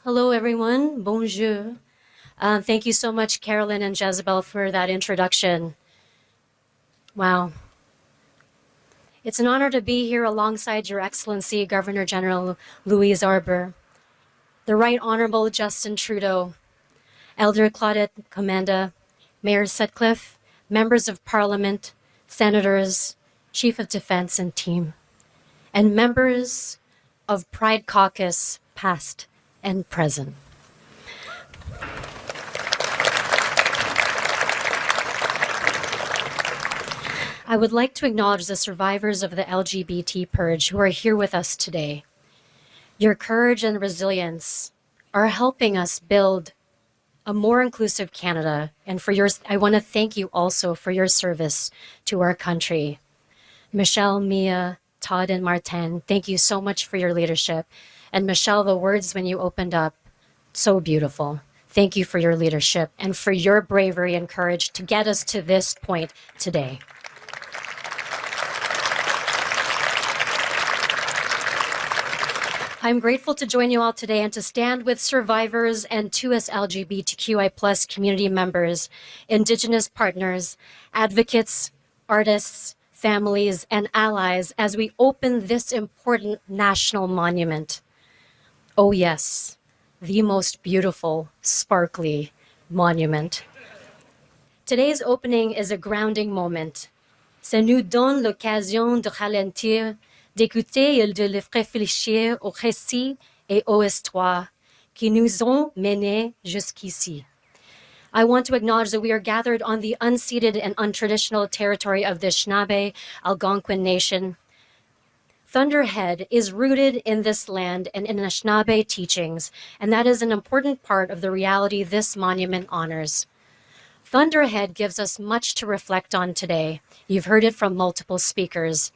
Hello, everyone. Bonjour. Thank you so much, Carolyn and Jezebel, for that introduction. Wow. It's an honor to be here alongside Your Excellency, Governor General Louise Arbour, the Right Honorable Justin Trudeau, Elder Claudette Commanda, Mayor Sutcliffe, members of Parliament, senators, Chief of Defense and team, and members of Pride Caucus, past and present. I would like to acknowledge the survivors of the LGBT purge who are here with us today. Your courage and resilience are helping us build a more inclusive Canada, and I want to thank you also for your service to our country. Michelle, Mia, Todd, and Martin, thank you so much for your leadership. And Michelle, the words when you opened up, so beautiful. Thank you for your leadership and for your bravery and courage to get us to this point today. I'm grateful to join you all today and to stand with survivors and 2SLGBTQI+ community members, Indigenous partners, advocates, artists, families, and allies as we open this important national monument. Oh yes, the most beautiful, sparkly monument. Today's opening is a grounding moment. Ça nous donne l'occasion de ralentir, d'écouter et de réfléchir aux récits et aux histoires qui nous ont menés jusqu'ici. I want to acknowledge that we are gathered on the unceded and untraditional territory of the Anishinaabe Algonquin Nation. Thunderhead is rooted in this land and in Anishinaabe teachings, and that is an important part of the reality this monument honors. Thunderhead gives us much to reflect on today. You've heard it from multiple speakers.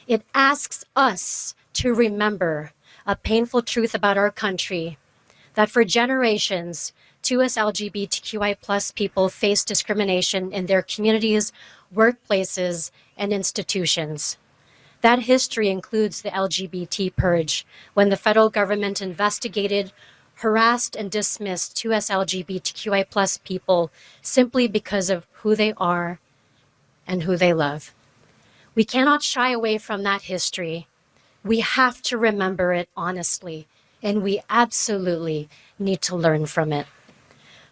It asks us to remember a painful truth about our country, that for generations, 2SLGBTQI+ people face discrimination in their communities, workplaces, and institutions. That history includes the LGBT purge, when the federal government investigated, harassed, and dismissed 2SLGBTQI+ people simply because of who they are and who they love. We cannot shy away from that history. We have to remember it honestly, and we absolutely need to learn from it.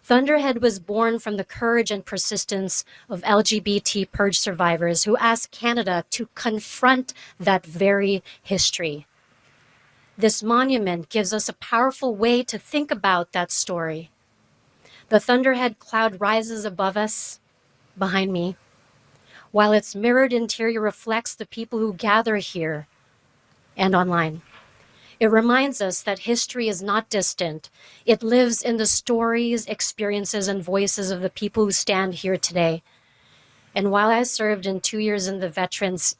Thunderhead was born from the courage and persistence of LGBT purge survivors who asked Canada to confront that very history. This monument gives us a powerful way to think about that story. The Thunderhead cloud rises above us, behind me, while its mirrored interior reflects the people who gather here and online. It reminds us that history is not distant. It lives in the stories, experiences, and voices of the people who stand here today. And while I served in 2 years in the Veterans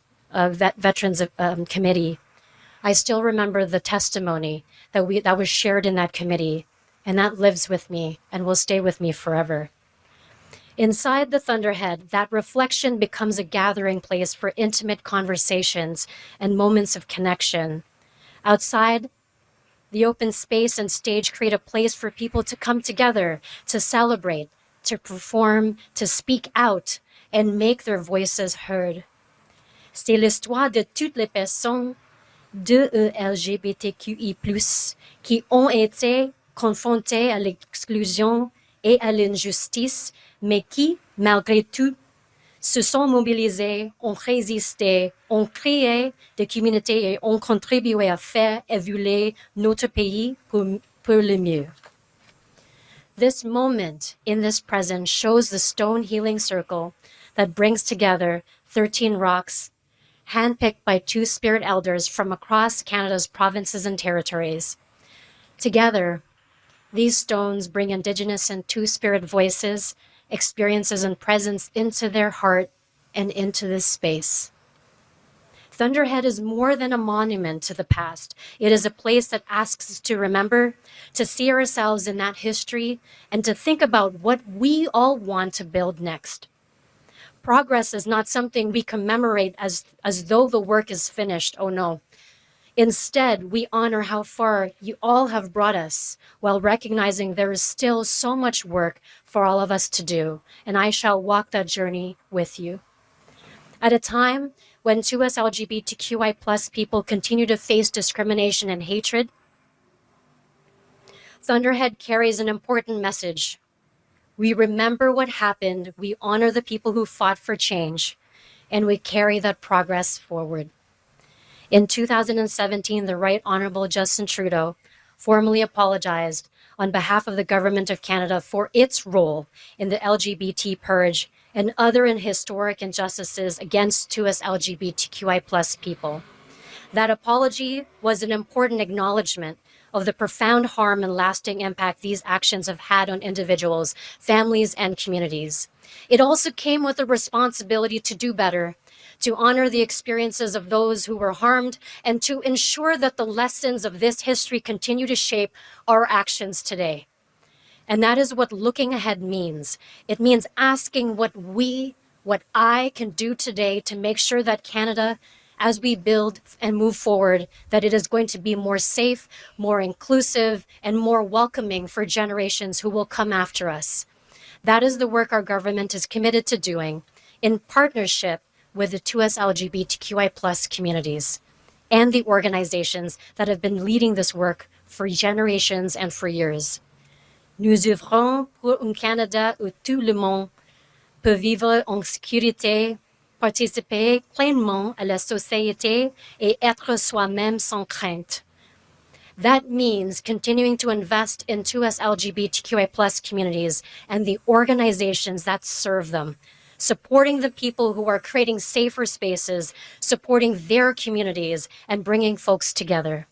Committee, I still remember the testimony that was shared in that committee, and that lives with me and will stay with me forever. Inside the Thunderhead, that reflection becomes a gathering place for intimate conversations and moments of connection. Outside, the open space and stage create a place for people to come together, to celebrate, to perform, to speak out, and make their voices heard. C'est l'histoire de toutes les personnes de LGBTQI+, qui ont été confrontées à l'exclusion et à l'injustice, mais qui, malgré tout, se sont mobilisés, ont résisté, ont créé des communautés et ont contribué à faire évoluer notre pays pour le mieux. This moment in this present shows the stone healing circle that brings together 13 rocks handpicked by 2 spirit elders from across Canada's provinces and territories. Together, these stones bring Indigenous and Two-Spirit voices, experiences, and presence into their heart and into this space. Thunderhead is more than a monument to the past. It is a place that asks us to remember, to see ourselves in that history, and to think about what we all want to build next. Progress is not something we commemorate as though the work is finished. Oh no. Instead, we honor how far you all have brought us while recognizing there is still so much work for all of us to do, and I shall walk that journey with you. At a time when 2SLGBTQI plus people continue to face discrimination and hatred, Thunderhead carries an important message. We remember what happened, we honor the people who fought for change, and we carry that progress forward. In 2017, the Right Honorable Justin Trudeau formally apologized on behalf of the Government of Canada for its role in the LGBT purge and other historic injustices against 2S LGBTQI plus people. That apology was an important acknowledgement of the profound harm and lasting impact these actions have had on individuals, families, and communities. It also came with a responsibility to do better, to honor the experiences of those who were harmed, and to ensure that the lessons of this history continue to shape our actions today. And that is what looking ahead means. It means asking what I can do today to make sure that Canada, as we build and move forward, that it is going to be more safe, more inclusive, and more welcoming for generations who will come after us. That is the work our government is committed to doing in partnership with the 2S LGBTQI plus communities and the organizations that have been leading this work for generations and for years. Nous œuvrons pour un Canada où tout le monde peut vivre en sécurité, participer pleinement à la société et être soi-même sans crainte. That means continuing to invest in 2S LGBTQI plus communities and the organizations that serve them, supporting the people who are creating safer spaces, supporting their communities, and bringing folks together.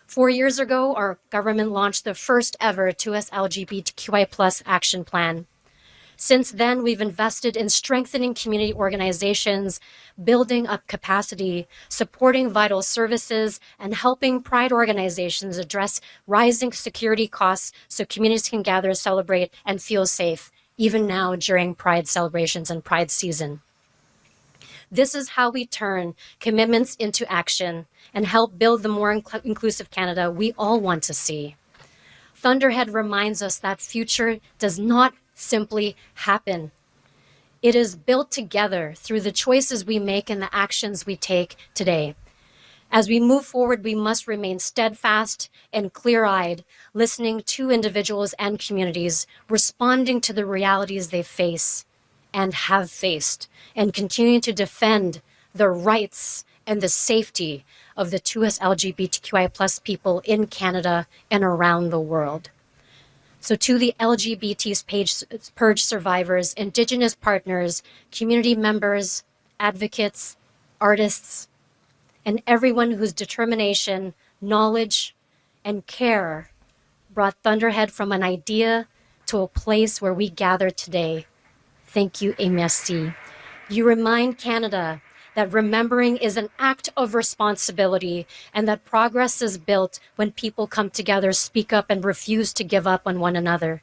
4 years ago, our government launched the first ever 2S LGBTQI plus action plan. Since then, we've invested in strengthening community organizations, building up capacity, supporting vital services, and helping pride organizations address rising security costs so communities can gather, celebrate, and feel safe, even now during Pride celebrations and Pride season. This is how we turn commitments into action and help build the more inclusive Canada we all want to see. Thunderhead reminds us that future does not simply happen. It is built together through the choices we make and the actions we take today. As we move forward, we must remain steadfast and clear-eyed, listening to individuals and communities, responding to the realities they face and have faced, and continuing to defend the rights and the safety of the 2S LGBTQI plus people in Canada and around the world. So to the LGBT purge survivors, Indigenous partners, community members, advocates, artists, and everyone whose determination, knowledge, and care brought Thunderhead from an idea to a place where we gather today. Thank you et merci. You remind Canada that remembering is an act of responsibility and that progress is built when people come together, speak up, and refuse to give up on one another.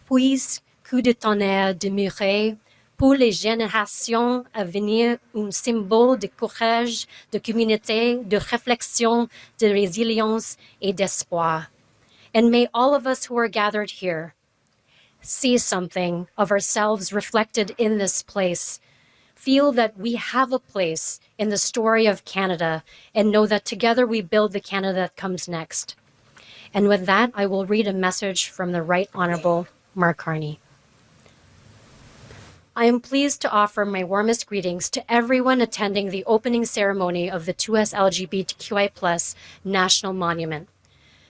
Puis, coup de tonnerre demeurer pour les générations à venir un symbole de courage, de communauté, de réflexion, de résilience, et d'espoir. And may all of us who are gathered here see something of ourselves reflected in this place, feel that we have a place in the story of Canada, and know that together we build the Canada that comes next. And with that, I will read a message from the Right Honorable Mark Carney. I am pleased to offer my warmest greetings to everyone attending the opening ceremony of the 2S LGBTQI+ National Monument.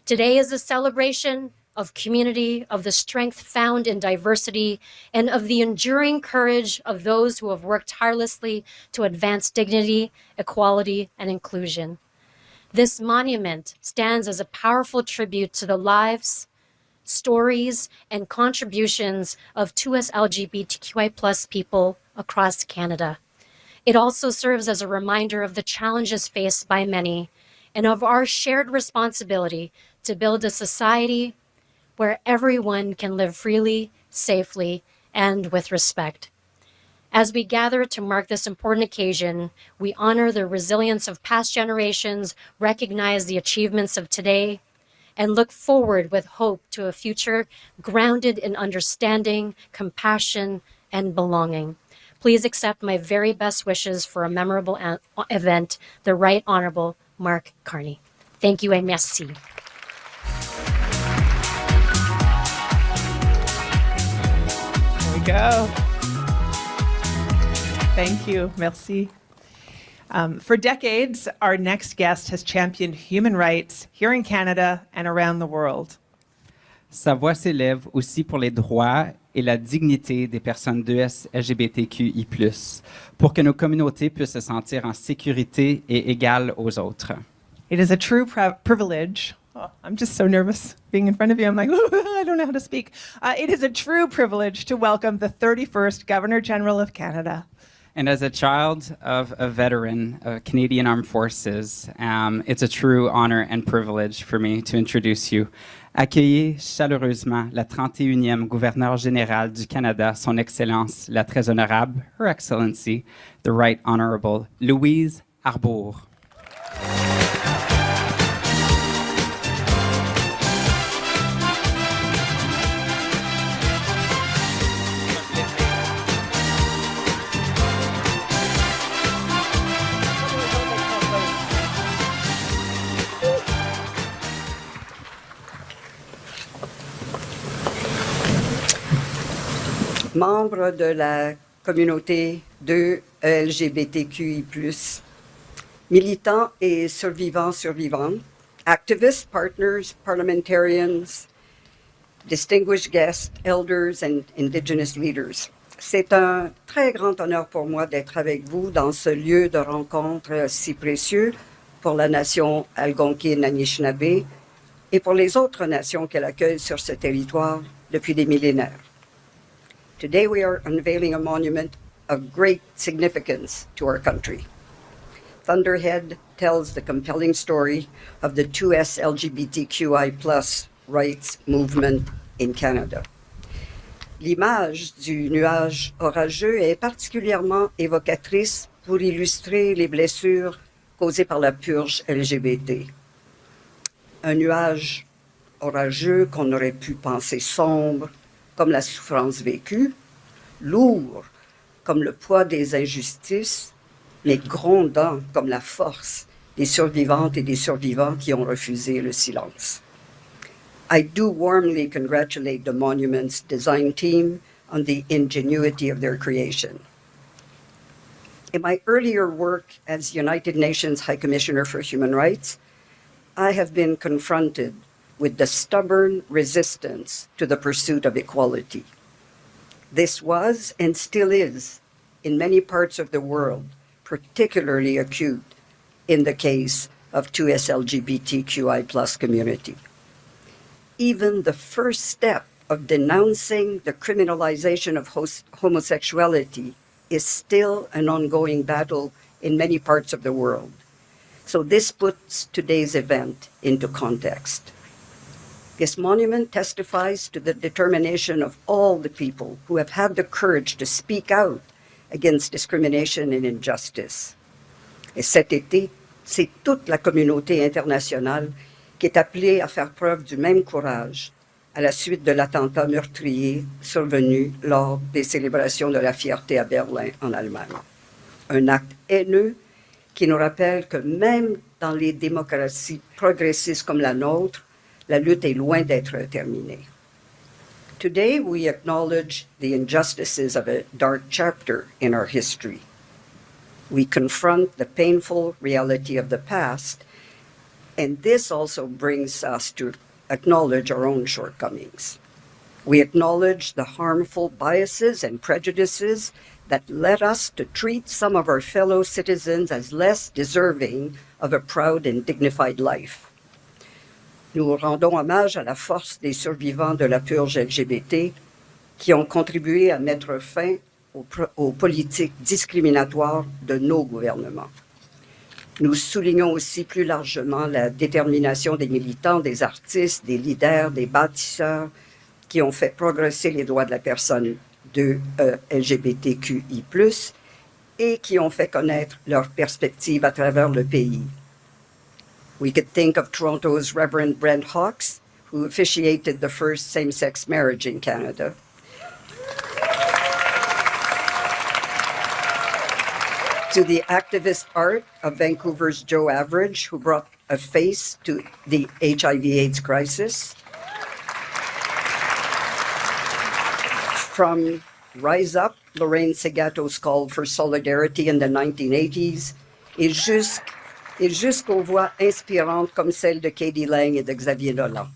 Today is a celebration of community, of the strength found in diversity, and of the enduring courage of those who have worked tirelessly to advance dignity, equality, and inclusion. This monument stands as a powerful tribute to the lives, stories, and contributions of 2S LGBTQI+ people across Canada. It also serves as a reminder of the challenges faced by many and of our shared responsibility to build a society where everyone can live freely, safely, and with respect. As we gather to mark this important occasion, we honor the resilience of past generations, recognize the achievements of today, and look forward with hope to a future grounded in understanding, compassion, and belonging. Please accept my very best wishes for a memorable event, the Right Honorable Mark Carney. Thank you and merci. There we go. Thank you. Merci. For decades, our next guest has championed human rights here in Canada and around the world. Sa voix s'élève aussi pour les droits et la dignité des personnes 2SLGBTQI+, pour que nos communautés puissent se sentir en sécurité et égales aux autres. It is a true privilege. Oh, I'm just so nervous being in front of you. I'm like, I don't know how to speak. It is a true privilege to welcome the 31st Governor General of Canada. And as a child of a veteran of Canadian Armed Forces, it's a true honor and privilege for me to introduce you. Accueillez chaleureusement la 31e gouverneure générale du Canada, Son Excellence, la très honorable, Her Excellency, the Right Honorable Louise Arbour. Membres de la communauté 2LGBTQI+, militants et survivantes, activists, partners, parliamentarians, distinguished guests, elders and Indigenous leaders. C'est un très grand honneur pour moi d'être avec vous dans ce lieu de rencontre si précieux pour la nation algonquine Anishinaabe et pour les autres nations qu'elle accueille sur ce territoire depuis des millénaires. Today we are unveiling a monument of great significance to our country. Thunderhead tells the compelling story of the 2SLGBTQI+ rights movement in Canada. L'image du nuage orageux est particulièrement évocatrice pour illustrer les blessures causées par la purge LGBT. Un nuage orageux qu'on aurait pu penser sombre, comme la souffrance vécue, lourd comme le poids des injustices, mais grondant comme la force des survivantes et des survivants qui ont refusé le silence. I do warmly congratulate the monument's design team on the ingenuity of their creation. In my earlier work as United Nations High Commissioner for Human Rights, I have been confronted with the stubborn resistance to the pursuit of equality. This was and still is, in many parts of the world, particularly acute in the case of 2SLGBTQI+ community. Even the first step of denouncing the criminalization of homosexuality is still an ongoing battle in many parts of the world. So this puts today's event into context. This monument testifies to the determination of all the people who have had the courage to speak out against discrimination and injustice. Et cet été, c'est toute la communauté internationale qui est appelée à faire preuve du même courage à la suite de l'attentat meurtrier survenu lors des célébrations de la fierté à Berlin, en Allemagne. Un acte haineux qui nous rappelle que même dans les démocraties progressistes comme la nôtre, la lutte est loin d'être terminée. Today, we acknowledge the injustices of a dark chapter in our history. We confront the painful reality of the past, and this also brings us to acknowledge our own shortcomings. We acknowledge the harmful biases and prejudices that led us to treat some of our fellow citizens as less deserving of a proud and dignified life. Nous rendons hommage à la force des survivants de la purge LGBT qui ont contribué à mettre fin aux politiques discriminatoires de nos gouvernements. Nous soulignons aussi plus largement la détermination des militants, des artistes, des leaders, des bâtisseurs qui ont fait progresser les droits de la personne 2SLGBTQI+, et qui ont fait connaître leurs perspectives à travers le pays. We could think of Toronto's Reverend Brent Hawkes, who officiated the first same-sex marriage in Canada. To the activist art of Vancouver's Joe Average, who brought a face to the HIV/AIDS crisis. From Rise Up, Lorraine Segato's call for solidarity in the 1980s, et jusqu'aux voix inspirantes comme celle de Katie Lang et de Xavier Dolan.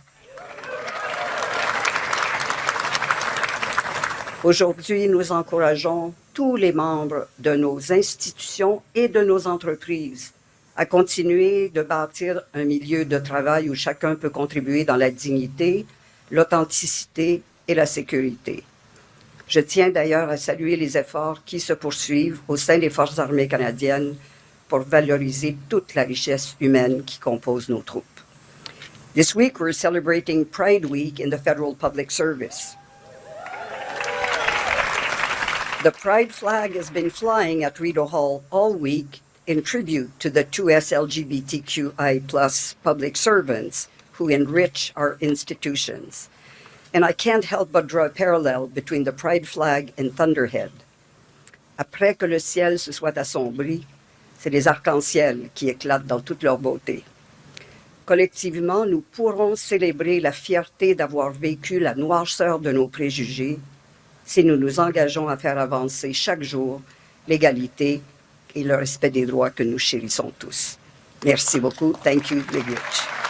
Aujourd'hui, nous encourageons tous les membres de nos institutions et de nos entreprises à continuer de bâtir un milieu de travail où chacun peut contribuer dans la dignité, l'authenticité et la sécurité. Je tiens d'ailleurs à saluer les efforts qui se poursuivent au sein des Forces armées canadiennes pour valoriser toute la richesse humaine qui compose nos troupes. This week, we're celebrating Pride Week in the Federal Public Service. The Pride flag has been flying at Rideau Hall all week in tribute to the 2SLGBTQI+ public servants who enrich our institutions. And I can't help but draw a parallel between the Pride flag and Thunderhead. Après que le ciel se soit assombri, c'est les arcs-en-ciel qui éclatent dans toute leur beauté. Collectivement, nous pourrons célébrer la fierté d'avoir vécu la noirceur de nos préjugés si nous nous engageons à faire avancer chaque jour l'égalité et le respect des droits que nous chérissons tous. Merci beaucoup. Thank you very much.